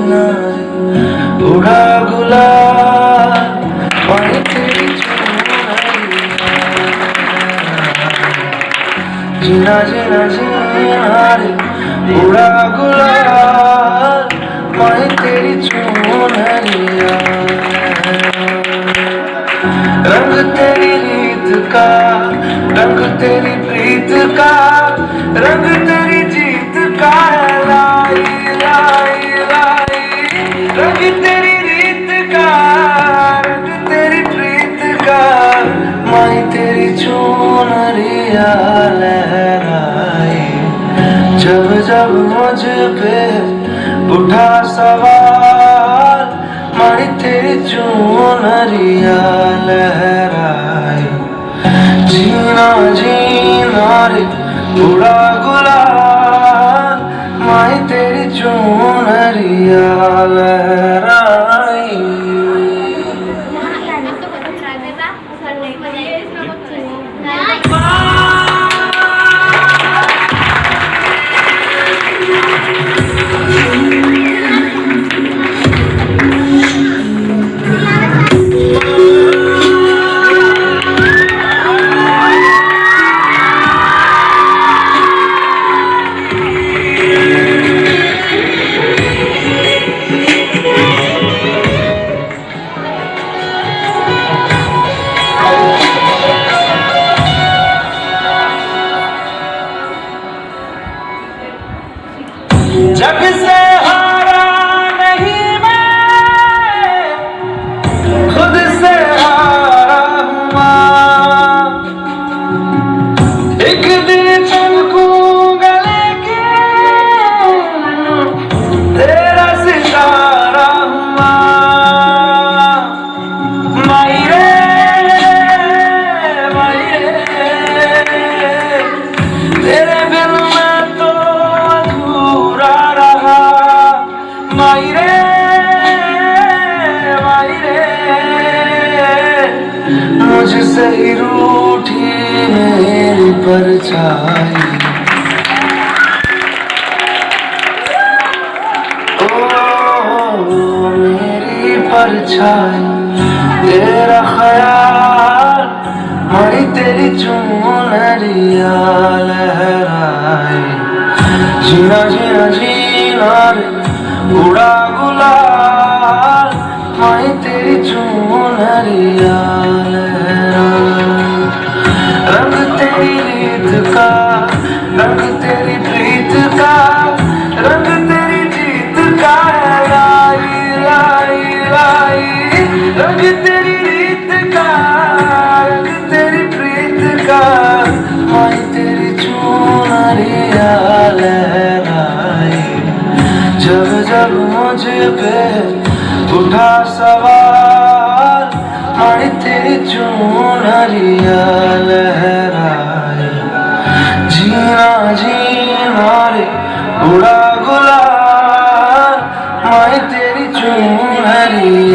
जीना उड़ा गुलाल माही तेरी जीना जीना जीना रे उड़ा गुलाल माही तेरी चुनरिया। रंग तेरी रीत का रंग तेरी प्रीत का रंग तेरी जीत का लाई लाई लाई। रंग तेरी रीत का रंग तेरी प्रीत का माही तेरी चुनरिया लहराई। जब जब मुझ पे उठा सवाल माही तेरी चुनरिया लहराई। जीना जीना रे उड़ा गुलाल माही तेरी चुनरिया लहराई। जग से हारा नहीं मैं खुद से हारा हूँ माँ। एक दिन चमकूंगा लेकिन तेरा सितारा हूँ माँ। माई रे तेरे बिन मैं तो अधूरा रहा। माई रे मुझसे ही रूठी मेरी परछाई। ओ मेरी परछाई तेरा ख्याल माही तेरी चुनरिया लहराई। जीना जीना जीना रे उड़ा गुलाल माही तेरी चुनरिया लहराई। रंग तेरी रीत का रंग तेरी प्रीत का रंग तेरी जीत का लाई लाई लाई। रंग तेरी रीत का रंग तेरी प्रीत का माही तेरी चुनरिया लहराई। जब जब मुझ पे उठा सवाल माही तेरी चुनरिया लहराई। जीना जीना रे उड़ा गुलाल माही तेरी चुनरिया